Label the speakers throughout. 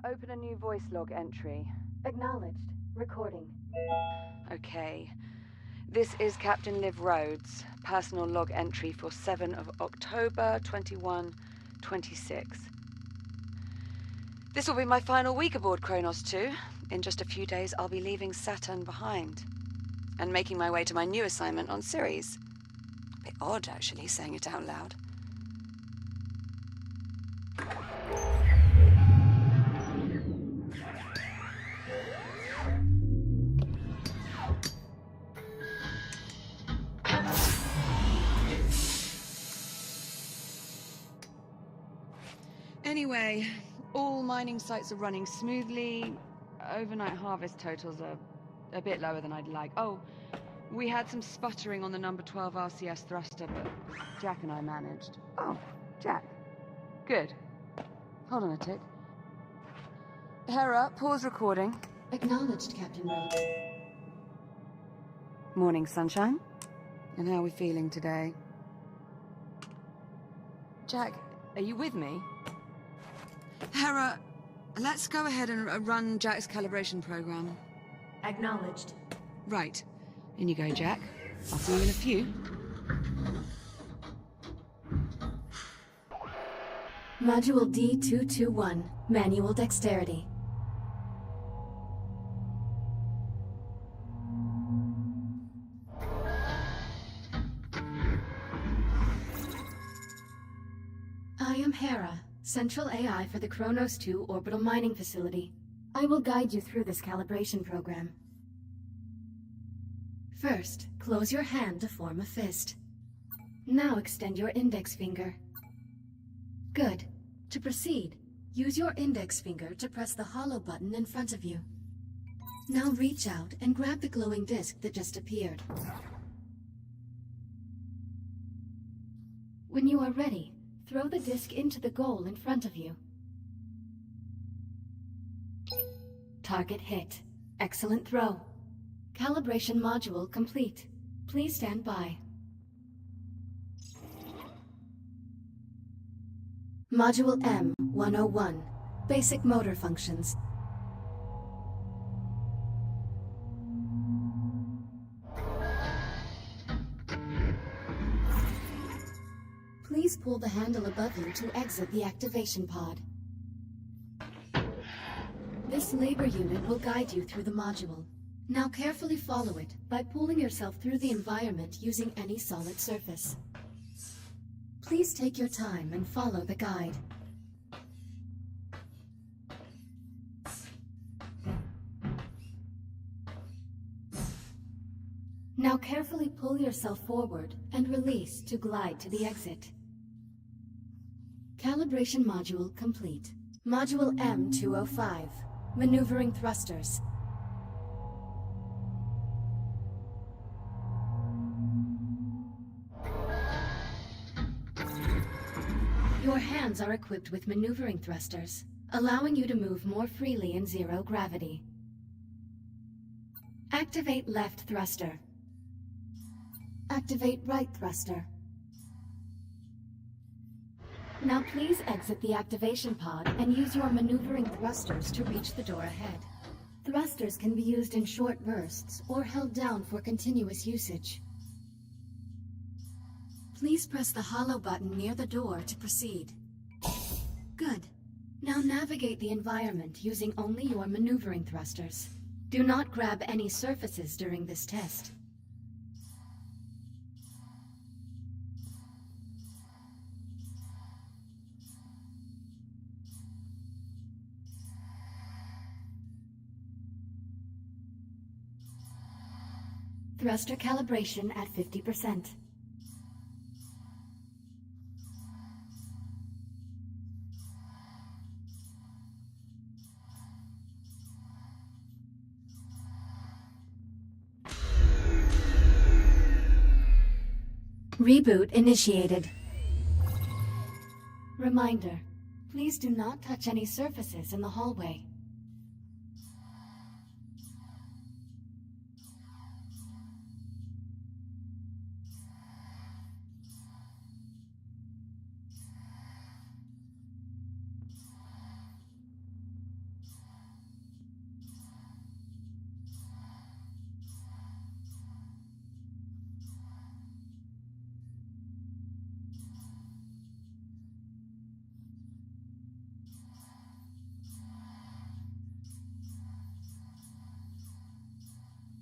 Speaker 1: open a new voice log entry.
Speaker 2: Acknowledged. Recording.
Speaker 1: Okay. This is Captain Liv Rhodes, personal log entry for 7 of October 2126. This will be my final week aboard Kronos 2. In just a few days, I'll be leaving Saturn behind and making my way to my new assignment on Ceres. A bit odd, actually, saying it out loud. Anyway, all mining sites are running smoothly. Overnight harvest totals are a bit lower than I'd like. Oh, we had some sputtering on the number 12 RCS thruster, but Jack and I managed. Oh, Jack. Good. Hold on a tick. Hera, pause recording.
Speaker 2: Acknowledged, Captain Rhodes.
Speaker 1: Morning, sunshine. And how are we feeling today? Jack, are you with me? Hera, let's go ahead and run Jack's calibration program.
Speaker 2: Acknowledged.
Speaker 1: Right. In you go, Jack. I'll see you in a few.
Speaker 2: Module D221. Manual dexterity. I am Hera, Central AI for the Kronos 2 Orbital Mining Facility. I will guide you through this calibration program. First, close your hand to form a fist. Now extend your index finger. Good. To proceed, use your index finger to press the hollow button in front of you. Now reach out and grab the glowing disc that just appeared. When you are ready, throw the disc into the goal in front of you. Target hit. Excellent throw. Calibration module complete. Please stand by. Module M-101. Basic motor functions. Please pull the handle above you to exit the activation pod. This labor unit will guide you through the module. Now carefully follow it by pulling yourself through the environment using any solid surface. Please take your time and follow the guide. Now carefully pull yourself forward and release to glide to the exit. Calibration module complete. Module M205. Maneuvering thrusters. Your hands are equipped with maneuvering thrusters, allowing you to move more freely in zero gravity. Activate left thruster. Activate right thruster. Now please exit the activation pod and use your maneuvering thrusters to reach the door ahead. Thrusters can be used in short bursts or held down for continuous usage. Please press the hollow button near the door to proceed. Good. Now navigate the environment using only your maneuvering thrusters. Do not grab any surfaces during this test. Thruster calibration at 50%. Reboot initiated. Reminder, please do not touch any surfaces in the hallway.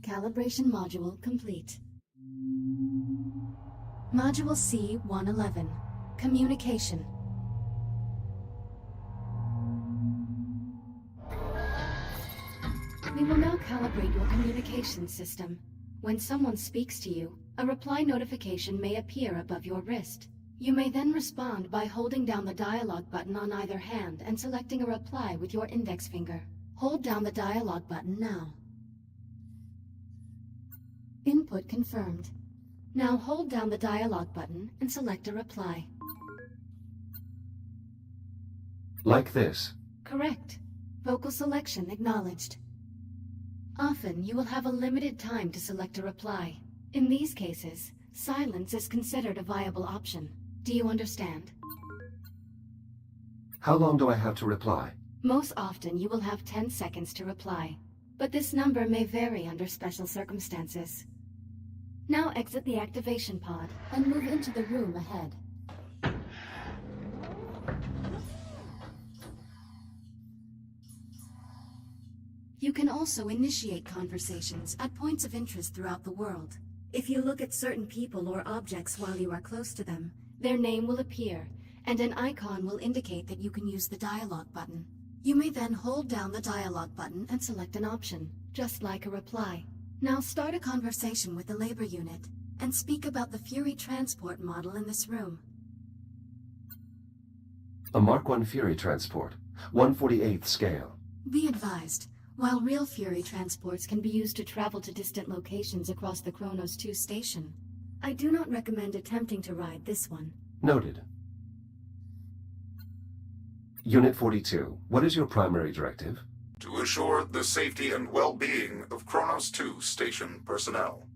Speaker 2: Calibration module complete. Module C-111. Communication. We will now calibrate your communication system. When someone speaks to you, a reply notification may appear above your wrist. You may then respond by holding down the dialogue button on either hand and selecting a reply with your index finger. Hold down the dialogue button now. Input confirmed. Now hold down the dialogue button and select a reply.
Speaker 3: Like this?
Speaker 2: Correct. Vocal selection acknowledged. Often, you will have a limited time to select a reply. In these cases, silence is considered a viable option. Do you understand?
Speaker 3: How long do I have to reply?
Speaker 2: Most often, you will have 10 seconds to reply, but this number may vary under special circumstances. Now exit the activation pod and move into the room ahead. You can also initiate conversations at points of interest throughout the world. If you look at certain people or objects while you are close to them, their name will appear, and an icon will indicate that you can use the dialogue button. You may then hold down the dialogue button and select an option, just like a reply. Now start a conversation with the labor unit, and speak about the Fury transport model in this room.
Speaker 3: A Mark I Fury transport, 1/48th scale.
Speaker 2: Be advised, while real Fury transports can be used to travel to distant locations across the Kronos 2 station, I do not recommend attempting to ride this one.
Speaker 3: Noted. Unit 42, what is your primary directive?
Speaker 4: To assure the safety and well-being of Kronos 2 station personnel.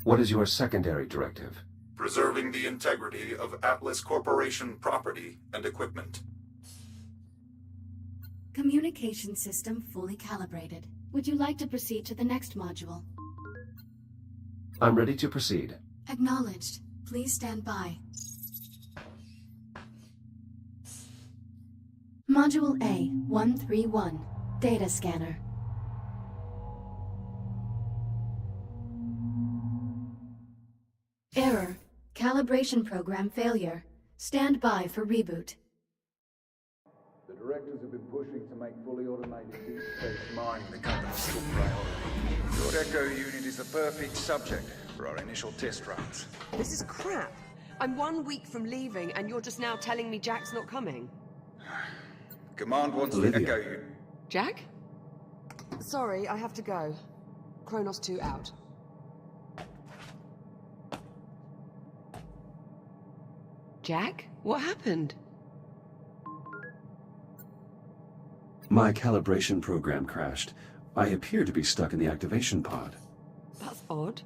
Speaker 3: What is your secondary directive?
Speaker 4: Preserving the integrity of Atlas Corporation property and equipment.
Speaker 2: Communication system fully calibrated. Would you like to proceed to the next module?
Speaker 3: I'm ready to proceed.
Speaker 2: Acknowledged. Please stand by. Module A-131. Data Scanner. Error. Calibration program failure. Stand by for reboot.
Speaker 5: The directors have been pushing to make fully automated deep space mining the company's top priority. Your Echo unit is the perfect subject for our initial test runs.
Speaker 6: This is crap. I'm 1 week from leaving, and you're just now telling me Jack's not coming.
Speaker 5: Command wants the
Speaker 3: Olivia.
Speaker 5: Echo unit.
Speaker 6: Jack? Sorry, I have to go. Kronos 2 out. Jack? What happened?
Speaker 7: My calibration program crashed. I appear to be stuck in the activation pod.
Speaker 6: That's odd.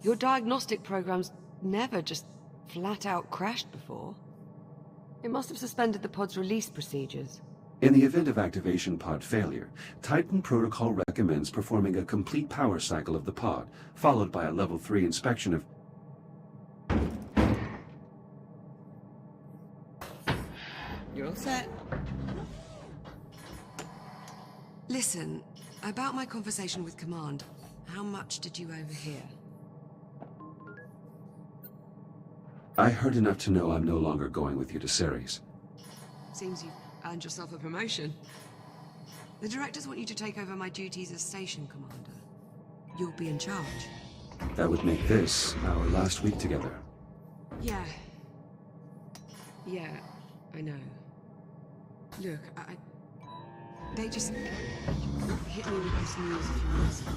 Speaker 6: Your diagnostic program's never just flat out crashed before. It must have suspended the pod's release procedures.
Speaker 7: In the event of activation pod failure, Titan Protocol recommends performing a complete power cycle of the pod, followed by a level 3 inspection of...
Speaker 6: You're all set. Listen, about my conversation with Command, how much did you overhear?
Speaker 7: I heard enough to know I'm no longer going with you to Ceres.
Speaker 6: Seems you've earned yourself a promotion. The directors want you to take over my duties as station commander. You'll be in charge.
Speaker 7: That would make this our last week together.
Speaker 6: Yeah. Yeah, I know. Look, they just hit me with this news a few months ago.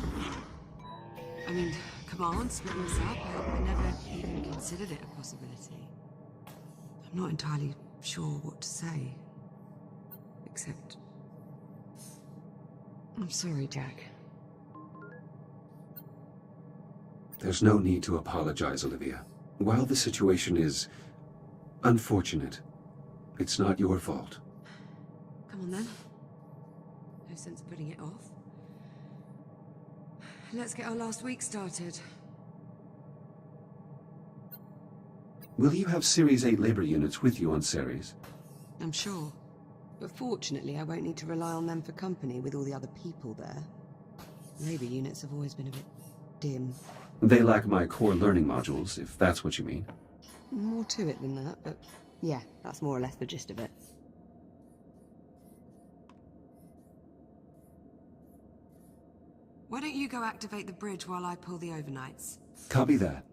Speaker 6: I mean, Command splitting us up, I never even considered it a possibility. I'm not entirely sure what to say. Except... I'm sorry, Jack.
Speaker 7: There's no need to apologize, Olivia. While the situation is unfortunate, it's not your fault.
Speaker 6: Come on then. No sense putting it off. Let's get our last week started.
Speaker 7: Will you have Series 8 labor units with you on Ceres?
Speaker 6: I'm sure. But fortunately, I won't need to rely on them for company with all the other people there. Labor units have always been a bit dim.
Speaker 7: They lack my core learning modules, if that's what you mean.
Speaker 6: More to it than that, but yeah, that's more or less the gist of it. Why don't you go activate the bridge while I pull the overnights?
Speaker 7: Copy that.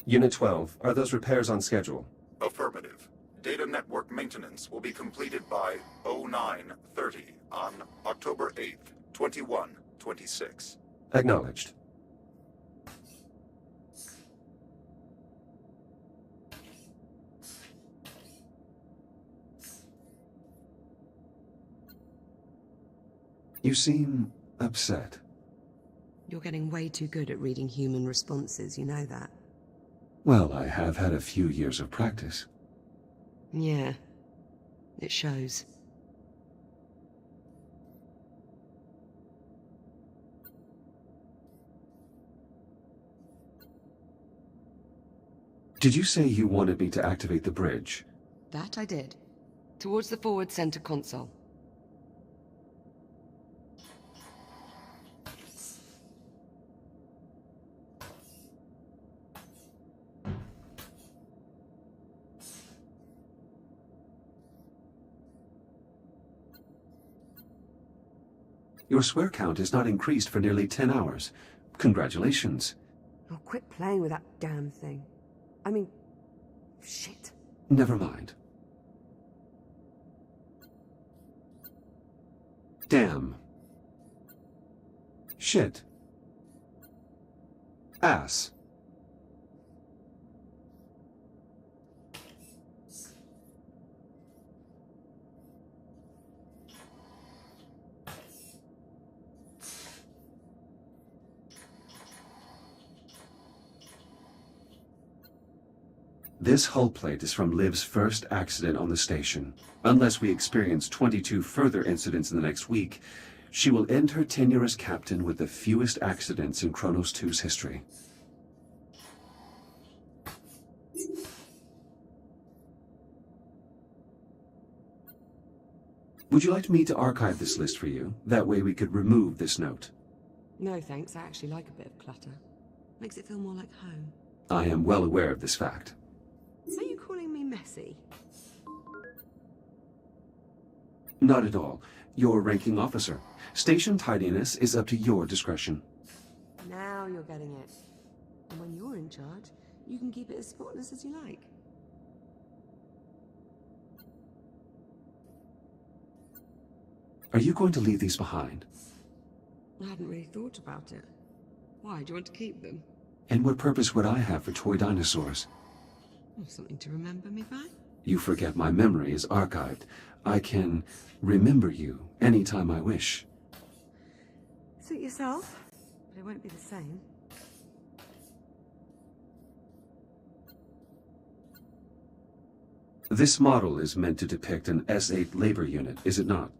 Speaker 3: Unit 12, are those repairs on schedule?
Speaker 4: Affirmative. Data network maintenance will be completed by 09:30 on October 8th, 2126.
Speaker 3: Acknowledged.
Speaker 7: You seem upset.
Speaker 6: You're getting way too good at reading human responses, you know that.
Speaker 7: Well, I have had a few years of practice.
Speaker 6: Yeah, it shows.
Speaker 7: Did you say you wanted me to activate the bridge?
Speaker 6: That I did. Towards the forward center console.
Speaker 7: Your swear count is not increased for nearly 10 hours. Congratulations.
Speaker 6: Oh, quit playing with that damn thing. I mean, shit.
Speaker 7: Never mind. Damn. Shit. Ass. This hull plate is from Liv's first accident on the station. Unless we experience 22 further incidents in the next week, she will end her tenure as captain with the fewest accidents in Kronos 2's history. Would you like me to archive this list for you? That way we could remove this note.
Speaker 6: No thanks, I actually like a bit of clutter. Makes it feel more like home.
Speaker 7: I am well aware of this fact.
Speaker 6: Are you calling me messy?
Speaker 7: Not at all. You're ranking officer. Station tidiness is up to your discretion.
Speaker 6: Now you're getting it. And when you're in charge, you can keep it as spotless as you like.
Speaker 7: Are you going to leave these behind?
Speaker 6: I hadn't really thought about it. Why, do you want to keep them?
Speaker 7: And what purpose would I have for toy dinosaurs?
Speaker 6: Oh, something to remember me by?
Speaker 7: You forget my memory is archived. I can remember you anytime I wish.
Speaker 6: Suit yourself, but it won't be the same.
Speaker 7: This model is meant to depict an S8 labor unit, is it not?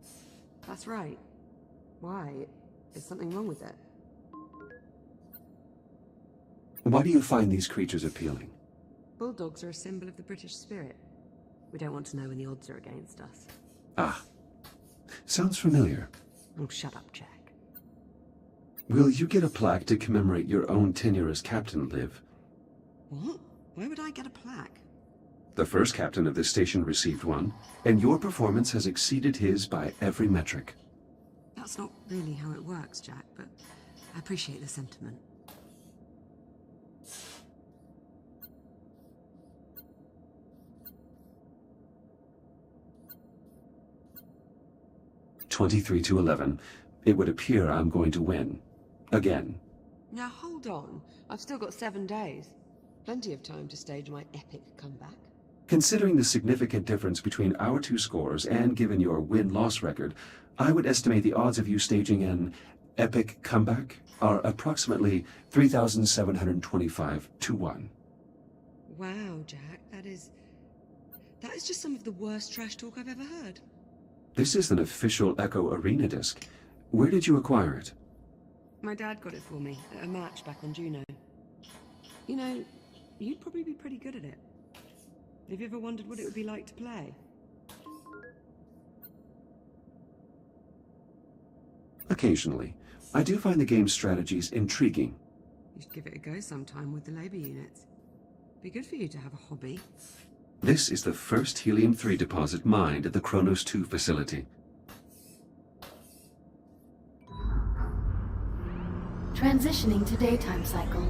Speaker 6: That's right. Why? Is something wrong with it?
Speaker 7: Why do you find these creatures appealing?
Speaker 6: Bulldogs are a symbol of the British spirit. We don't want to know when the odds are against us.
Speaker 7: Ah. Sounds familiar.
Speaker 6: Oh, shut up, Jack.
Speaker 7: Will you get a plaque to commemorate your own tenure as captain, Liv?
Speaker 6: What? Where would I get a plaque?
Speaker 7: The first captain of this station received one, and your performance has exceeded his by every metric.
Speaker 6: That's not really how it works, Jack, but I appreciate the sentiment.
Speaker 7: (23-11). It would appear I'm going to win. Again.
Speaker 6: Now hold on. I've still got 7 days. Plenty of time to stage my epic comeback.
Speaker 7: Considering the significant difference between our two scores and given your win-loss record, I would estimate the odds of you staging an epic comeback are approximately 3,725 to 1.
Speaker 6: Wow, Jack, that is just some of the worst trash talk I've ever heard.
Speaker 7: This is an official Echo Arena disc. Where did you acquire it?
Speaker 6: My dad got it for me at a match back on Juno. You know, you'd probably be pretty good at it. Have you ever wondered what it would be like to play?
Speaker 7: Occasionally. I do find the game's strategies intriguing.
Speaker 6: You should give it a go sometime with the labor units. Be good for you to have a hobby.
Speaker 7: This is the first helium-3 deposit mined at the Kronos 2 facility.
Speaker 2: Transitioning to daytime cycle.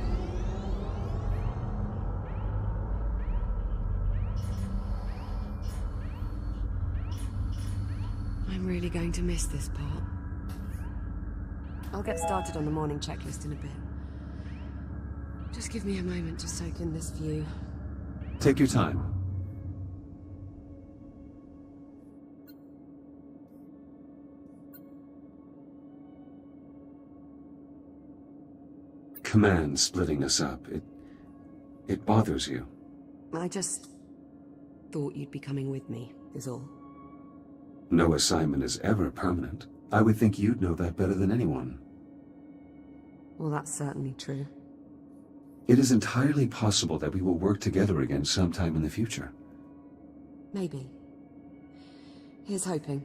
Speaker 6: I'm really going to miss this part. I'll get started on the morning checklist in a bit. Just give me a moment to soak in this view.
Speaker 7: Take your time. Command splitting us up. It bothers you.
Speaker 6: I just thought you'd be coming with me, is all.
Speaker 7: No assignment is ever permanent. I would think you'd know that better than anyone.
Speaker 6: Well, that's certainly true.
Speaker 7: It is entirely possible that we will work together again sometime in the future.
Speaker 6: Maybe. Here's hoping.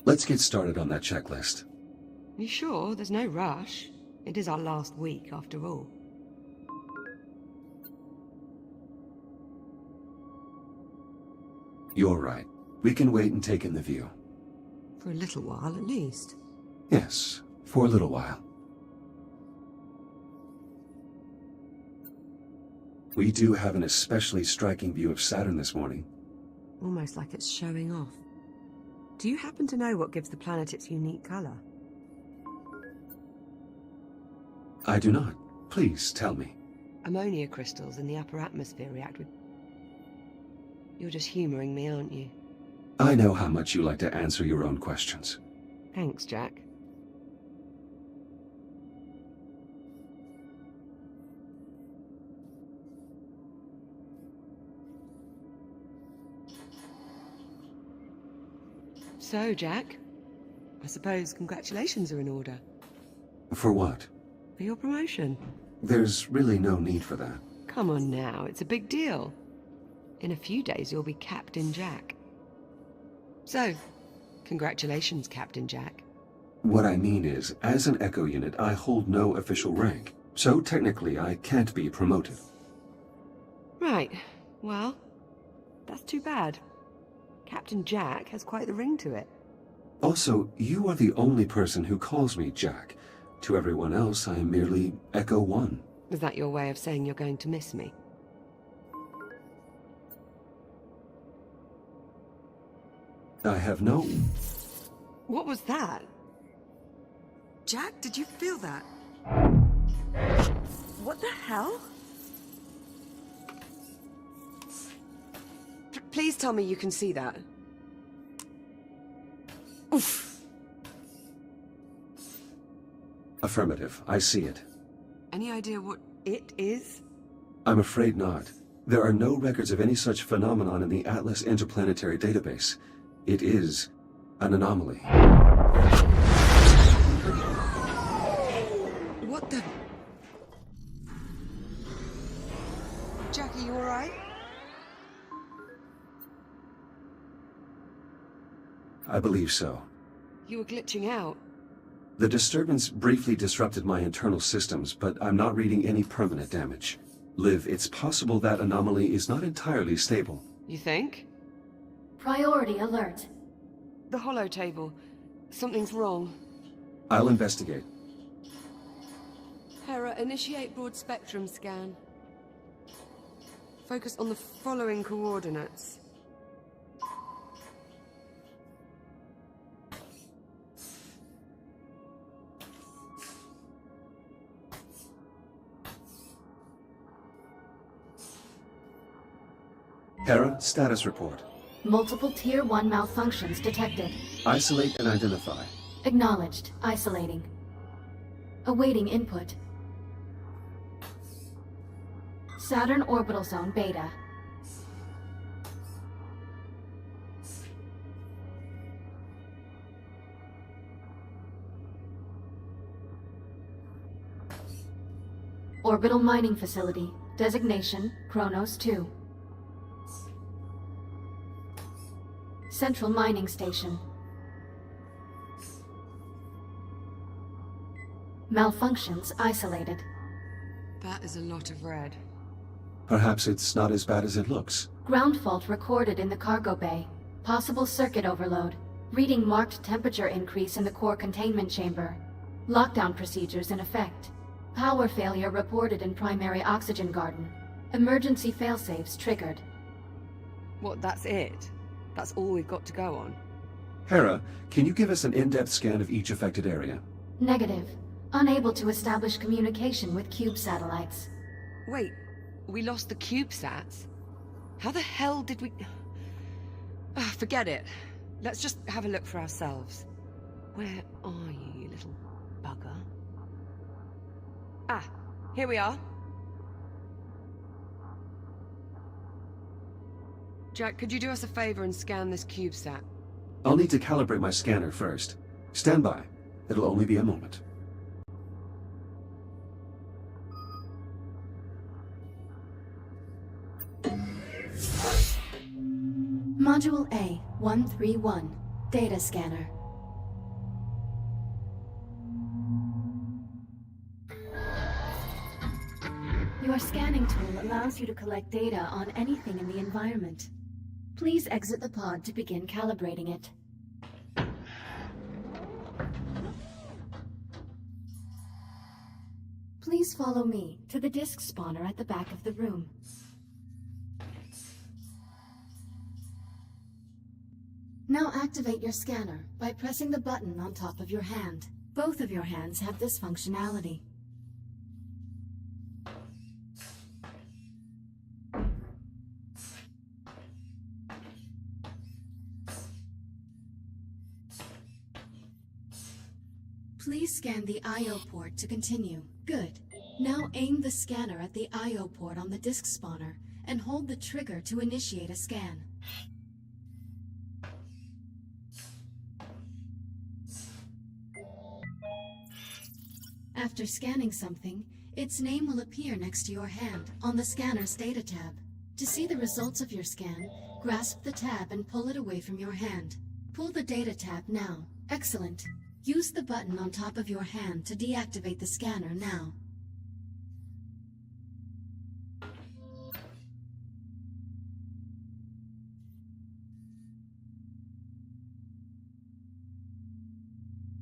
Speaker 7: Let's get started on that checklist.
Speaker 6: You sure? There's no rush. It is our last week, after all.
Speaker 7: You're right. We can wait and take in the view.
Speaker 6: For a little while, at least.
Speaker 7: Yes, for a little while. We do have an especially striking view of Saturn this morning.
Speaker 6: Almost like it's showing off. Do you happen to know what gives the planet its unique color?
Speaker 7: I do not. Please tell me.
Speaker 6: Ammonia crystals in the upper atmosphere react with... You're just humoring me, aren't you?
Speaker 7: I know how much you like to answer your own questions.
Speaker 6: Thanks, Jack. So, Jack, I suppose congratulations are in order.
Speaker 7: For what?
Speaker 6: For your promotion.
Speaker 7: There's really no need for that.
Speaker 6: Come on now, it's a big deal. In a few days, you'll be Captain Jack. So, congratulations, Captain Jack.
Speaker 7: What I mean is, as an Echo unit, I hold no official rank. So technically, I can't be promoted.
Speaker 6: Right. Well, that's too bad. Captain Jack has quite the ring to it.
Speaker 7: Also, you are the only person who calls me Jack. To everyone else, I am merely Echo 1.
Speaker 6: Is that your way of saying you're going to miss me?
Speaker 7: I have no...
Speaker 6: What was that? Jack, did you feel that? What the hell? Please tell me you can see that. Oof.
Speaker 7: Affirmative. I see it.
Speaker 6: Any idea what it is?
Speaker 7: I'm afraid not. There are no records of any such phenomenon in the Atlas Interplanetary Database. It is an anomaly.
Speaker 6: What the... Jack, are you alright?
Speaker 7: I believe so.
Speaker 6: You were glitching out.
Speaker 7: The disturbance briefly disrupted my internal systems, but I'm not reading any permanent damage. Liv, it's possible that anomaly is not entirely stable.
Speaker 6: You think?
Speaker 2: Priority alert.
Speaker 6: The holotable. Something's wrong.
Speaker 7: I'll investigate.
Speaker 6: Hera, initiate broad spectrum scan. Focus on the following coordinates.
Speaker 7: Hera, status report.
Speaker 2: Multiple Tier 1 malfunctions detected.
Speaker 7: Isolate and identify.
Speaker 2: Acknowledged. Isolating. Awaiting input. Saturn Orbital Zone Beta. Orbital mining facility. Designation, Kronos 2. Central mining station. Malfunctions isolated.
Speaker 6: That is a lot of red.
Speaker 7: Perhaps it's not as bad as it looks.
Speaker 2: Ground fault recorded in the cargo bay. Possible circuit overload. Reading marked temperature increase in the core containment chamber. Lockdown procedures in effect. Power failure reported in primary oxygen garden. Emergency failsafes triggered.
Speaker 6: What, that's it? That's all we've got to go on?
Speaker 7: Hera, can you give us an in-depth scan of each affected area?
Speaker 2: Negative. Unable to establish communication with cube satellites.
Speaker 6: Wait, we lost the CubeSats? How the hell did we... forget it. Let's just have a look for ourselves. Where are you, you little bugger? Ah, here we are. Jack, could you do us a favor and scan this CubeSat?
Speaker 7: I'll need to calibrate my scanner first. Stand by. It'll only be a moment.
Speaker 2: Module A-131. Data scanner. Your scanning tool allows you to collect data on anything in the environment. Please exit the pod to begin calibrating it. Please follow me to the disk spawner at the back of the room. Now activate your scanner by pressing the button on top of your hand. Both of your hands have this functionality. Please scan the I/O port to continue. Good. Now aim the scanner at the I/O port on the disk spawner and hold the trigger to initiate a scan. After scanning something, its name will appear next to your hand on the scanner's data tab. To see the results of your scan, grasp the tab and pull it away from your hand. Pull the data tab now. Excellent. Use the button on top of your hand to deactivate the scanner now.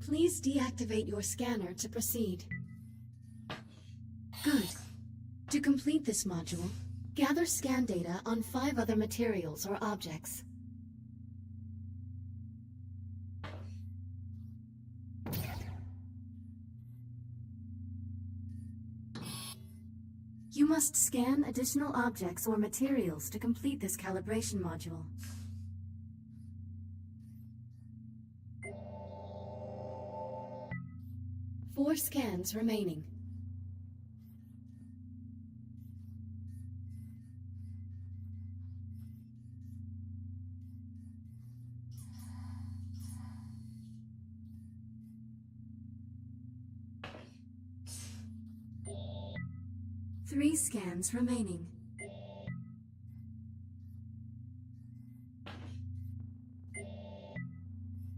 Speaker 2: Please deactivate your scanner to proceed. Good. To complete this module, gather scan data on 5 other materials or objects. You must scan additional objects or materials to complete this calibration module. Four scans remaining. Three scans remaining.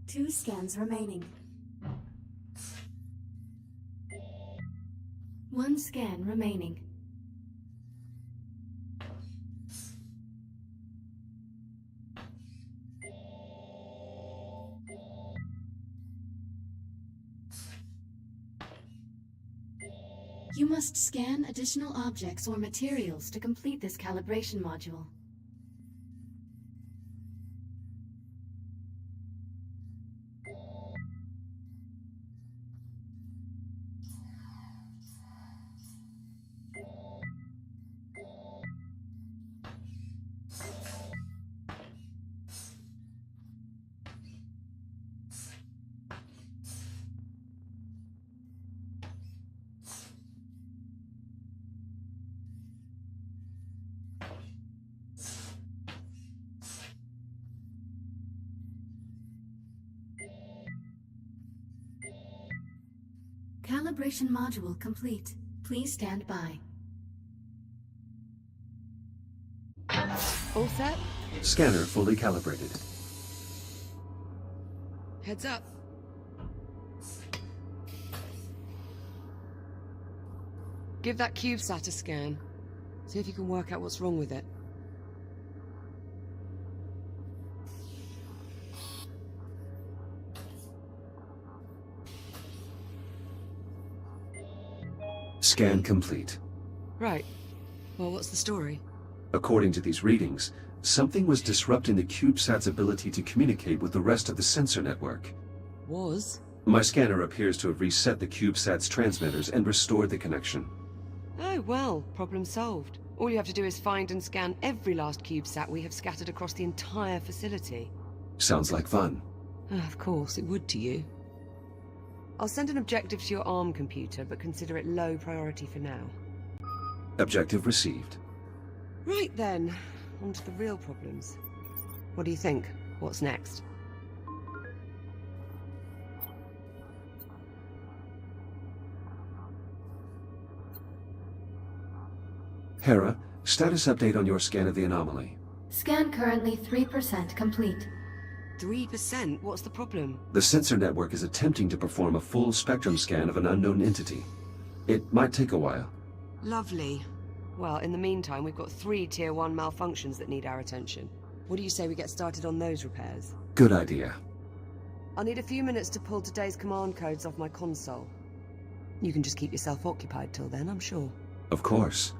Speaker 2: Two scans remaining. One scan remaining. You must scan additional objects or materials to complete this calibration module. Calibration module complete. Please stand by.
Speaker 1: All set?
Speaker 7: Scanner fully calibrated.
Speaker 6: Heads up. Give that CubeSat a scan. See if you can work out what's wrong with it.
Speaker 7: Scan complete.
Speaker 6: Right. Well, what's the story?
Speaker 7: According to these readings, something was disrupting the CubeSat's ability to communicate with the rest of the sensor network.
Speaker 6: Was?
Speaker 7: My scanner appears to have reset the CubeSat's transmitters and restored the connection.
Speaker 6: Oh, well, problem solved. All you have to do is find and scan every last CubeSat we have scattered across the entire facility.
Speaker 7: Sounds like fun.
Speaker 6: Of course, it would to you. I'll send an objective to your ARM computer, but consider it low priority for now.
Speaker 7: Objective received.
Speaker 6: Right then, on to the real problems. What do you think? What's next?
Speaker 7: Hera, status update on your scan of the anomaly.
Speaker 2: Scan currently 3% complete.
Speaker 6: 3%? What's the problem?
Speaker 7: The sensor network is attempting to perform a full spectrum scan of an unknown entity. It might take a while.
Speaker 6: Lovely. Well, in the meantime, we've got 3 Tier 1 malfunctions that need our attention. What do you say we get started on those repairs?
Speaker 7: Good idea.
Speaker 6: I'll need a few minutes to pull today's command codes off my console. You can just keep yourself occupied till then, I'm sure.
Speaker 7: Of course.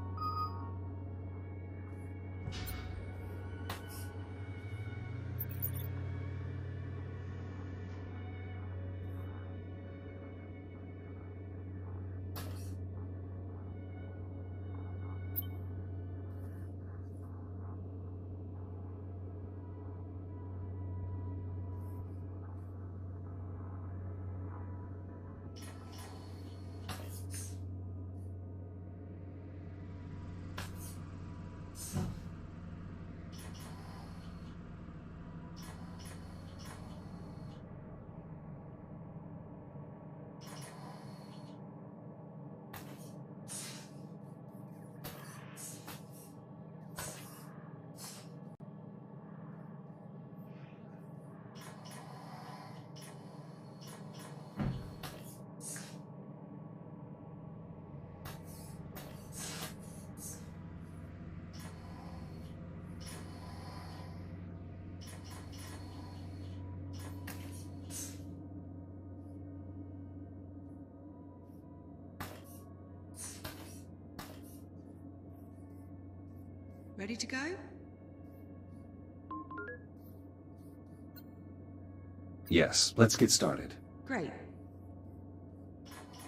Speaker 6: Ready to go?
Speaker 7: Yes, let's get started.
Speaker 6: Great.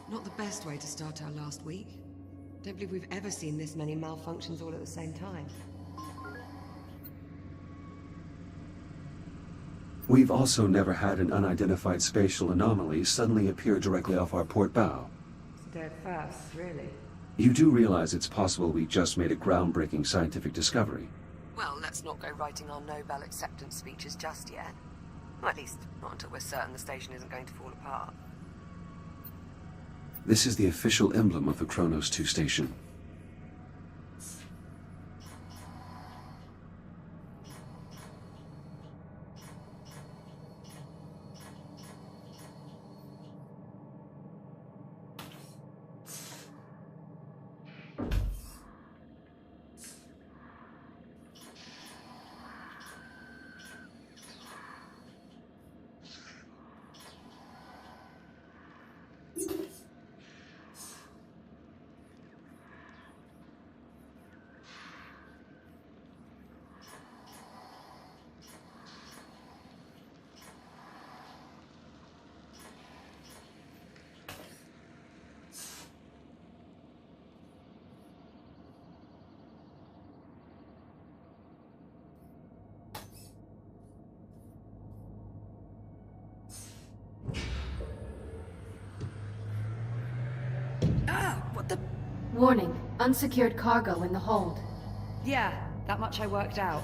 Speaker 6: Not the best way to start our last week. Don't believe we've ever seen this many malfunctions all at the same time.
Speaker 7: We've also never had an unidentified spatial anomaly suddenly appear directly off our port bow.
Speaker 1: It's dead fast, really.
Speaker 7: You do realize it's possible we just made a groundbreaking scientific discovery.
Speaker 6: Well, let's not go writing our Nobel acceptance speeches just yet. Well, at least, not until we're certain the station isn't going to fall apart.
Speaker 7: This is the official emblem of the Kronos 2 station.
Speaker 2: Warning, unsecured cargo in the hold.
Speaker 1: Yeah, that much I worked out.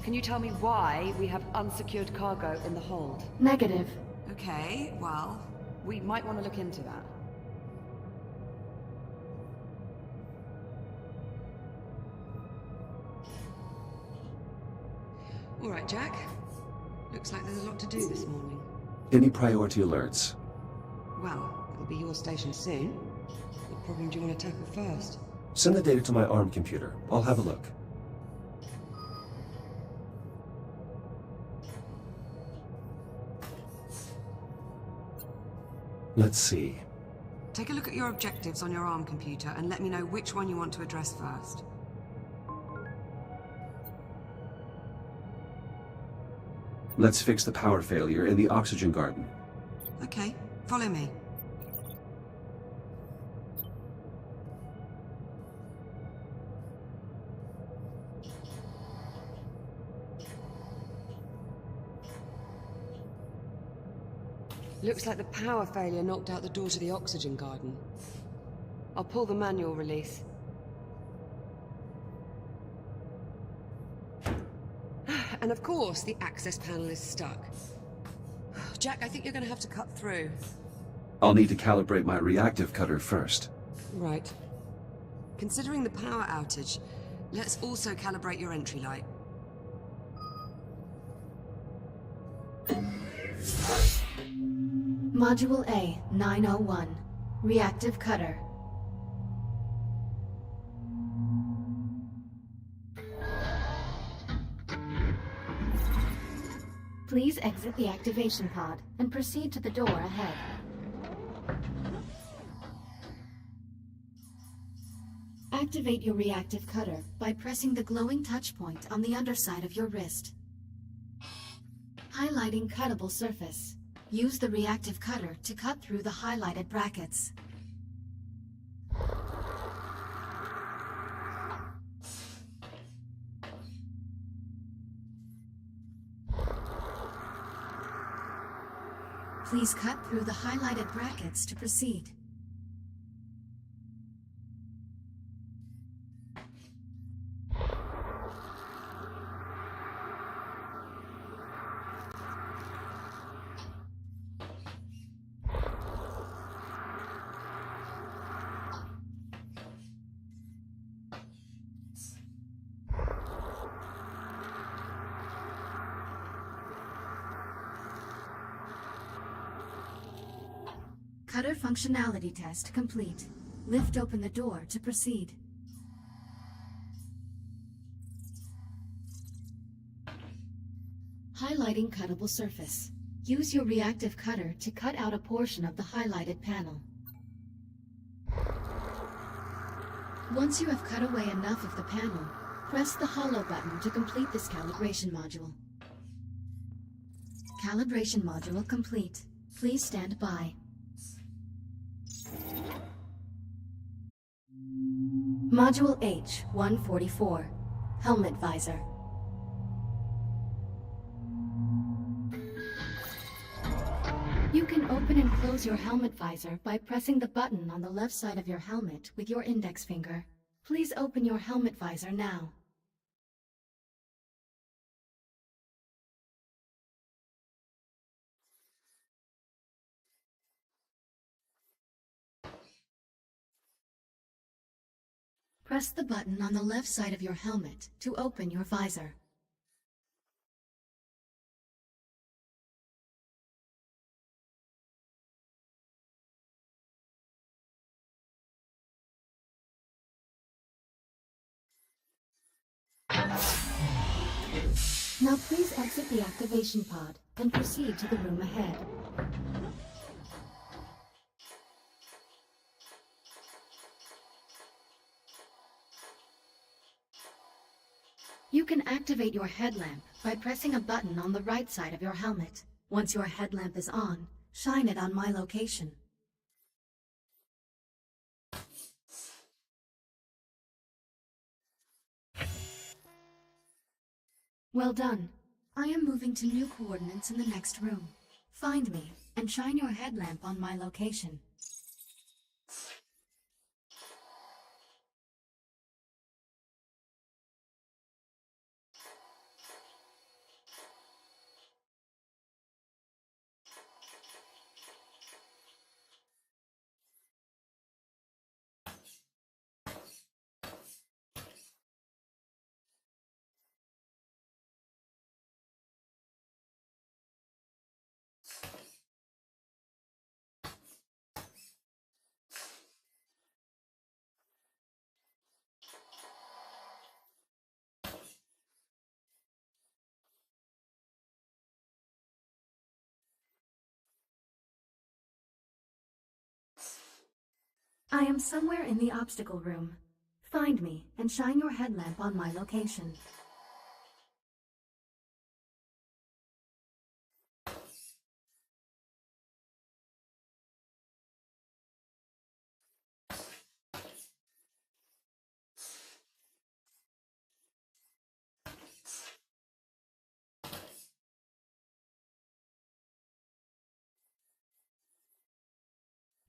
Speaker 1: Can you tell me why we have unsecured cargo in the hold?
Speaker 2: Negative.
Speaker 6: Okay, well...
Speaker 1: We might want to look into that.
Speaker 6: All right, Jack. Looks like there's a lot to do this morning.
Speaker 7: Any priority alerts?
Speaker 6: Well, it'll be your station soon. What problem do you want to tackle first?
Speaker 3: Send the data to my ARM computer. I'll have a look.
Speaker 7: Let's see.
Speaker 6: Take a look at your objectives on your ARM computer and let me know which one you want to address first.
Speaker 7: Let's fix the power failure in the oxygen garden.
Speaker 6: Okay, follow me. Looks like the power failure knocked out the door to the oxygen garden. I'll pull the manual release. And of course, the access panel is stuck. Jack, I think you're going to have to cut through.
Speaker 7: I'll need to calibrate my reactive cutter first.
Speaker 6: Right. Considering the power outage, let's also calibrate your entry light.
Speaker 2: Module A, 901. Reactive cutter. Please exit the activation pod and proceed to the door ahead. Activate your reactive cutter by pressing the glowing touch point on the underside of your wrist. Highlighting cuttable surface. Use the reactive cutter to cut through the highlighted brackets. Please cut through the highlighted brackets to proceed. Cutter functionality test complete. Lift open the door to proceed. Highlighting cuttable surface. Use your reactive cutter to cut out a portion of the highlighted panel. Once you have cut away enough of the panel, press the hollow button to complete this calibration module. Calibration module complete. Please stand by. Module H-144. Helmet visor. You can open and close your helmet visor by pressing the button on the left side of your helmet with your index finger. Please open your helmet visor now. Press the button on the left side of your helmet to open your visor. Now please exit the activation pod and proceed to the room ahead. You can activate your headlamp by pressing a button on the right side of your helmet. Once your headlamp is on, shine it on my location. Well done. I am moving to new coordinates in the next room. Find me and shine your headlamp on my location. I am somewhere in the obstacle room. Find me and shine your headlamp on my location.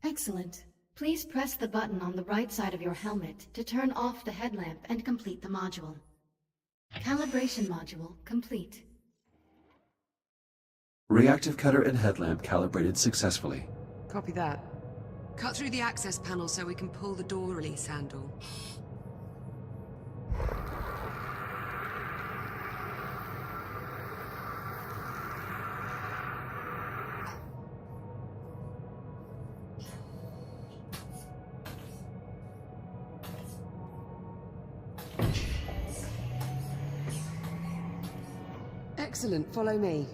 Speaker 2: Excellent. Please press the button on the right side of your helmet to turn off the headlamp and complete the module. Calibration module complete.
Speaker 7: Reactive cutter and headlamp calibrated successfully.
Speaker 6: Copy that. Cut through the access panel so we can pull the door release handle. Excellent, follow me.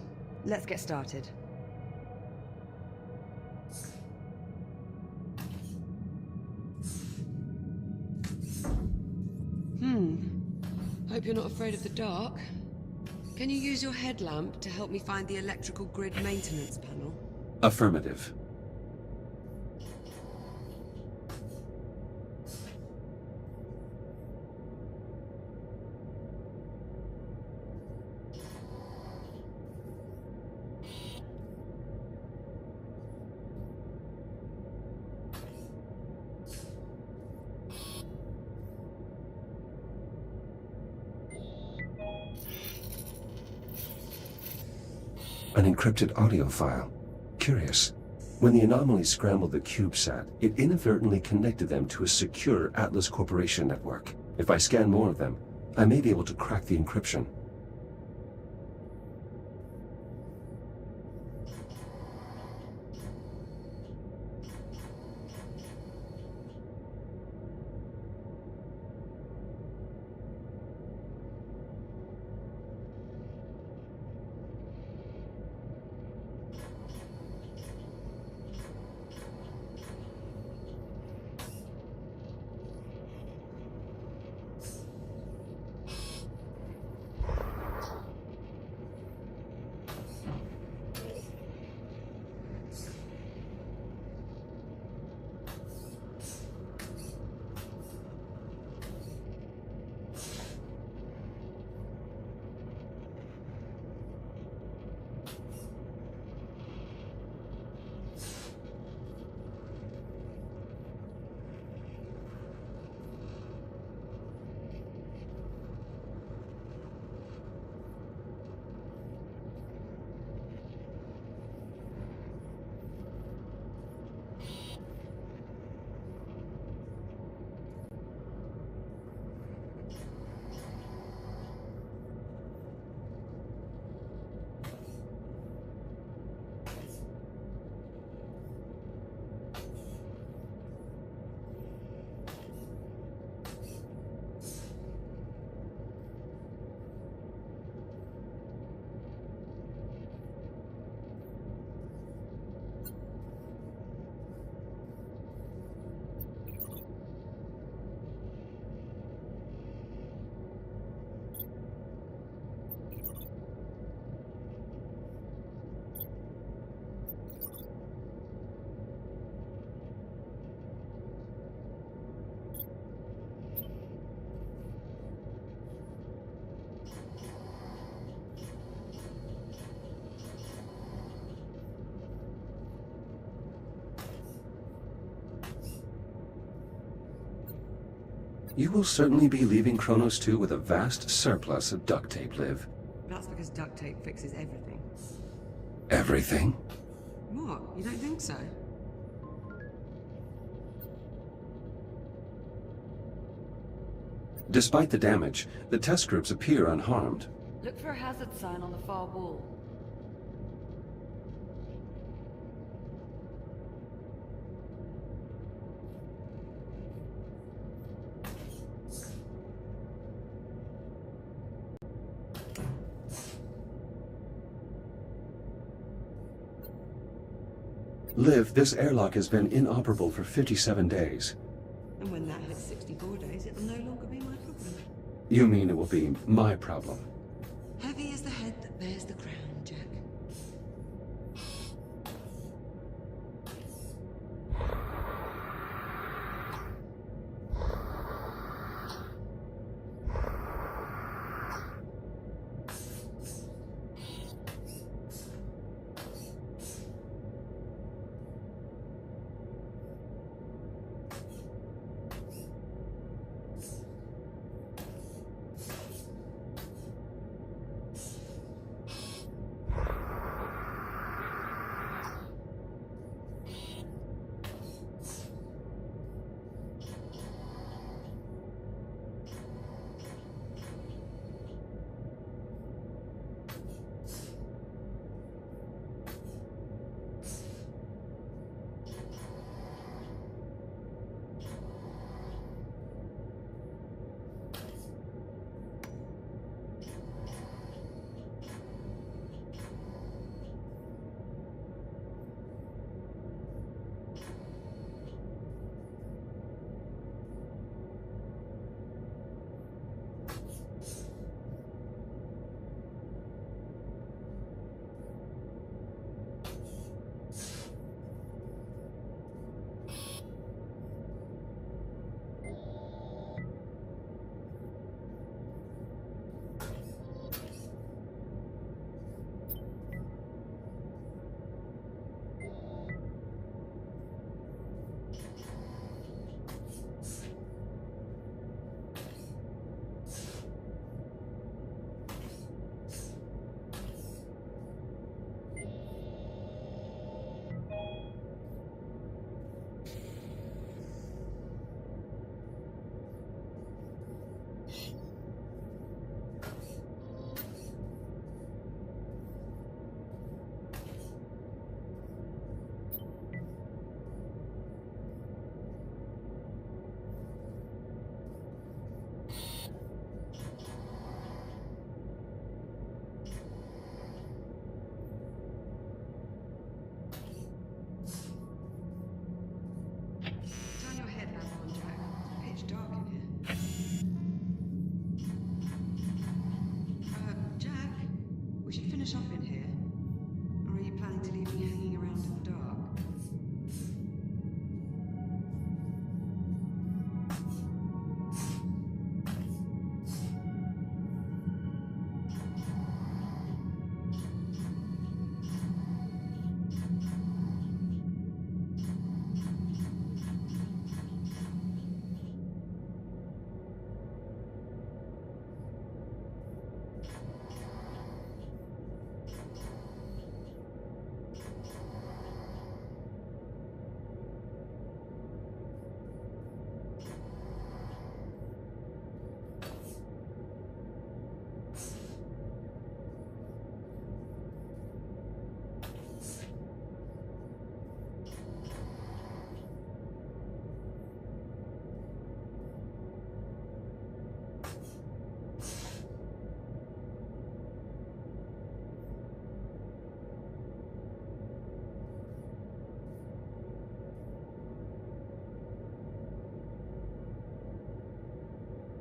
Speaker 1: Let's get started.
Speaker 6: Hope you're not afraid of the dark. Can you use your headlamp to help me find the electrical grid maintenance panel?
Speaker 7: Affirmative. An encrypted audio file. Curious. When the anomaly scrambled the CubeSat, it inadvertently connected them to a secure Atlas Corporation network. If I scan more of them, I may be able to crack the encryption. You will certainly be leaving Kronos 2 with a vast surplus of duct tape, Liv.
Speaker 6: That's because duct tape fixes everything.
Speaker 7: Everything?
Speaker 6: What? You don't think so?
Speaker 7: Despite the damage, the test groups appear unharmed.
Speaker 1: Look for a hazard sign on the far wall.
Speaker 7: Liv, this airlock has been inoperable for 57 days.
Speaker 6: And when that hits 64 days, it'll no longer be my problem.
Speaker 7: You mean it will be my problem?
Speaker 6: Heavy is the head that bears the crown, Jack.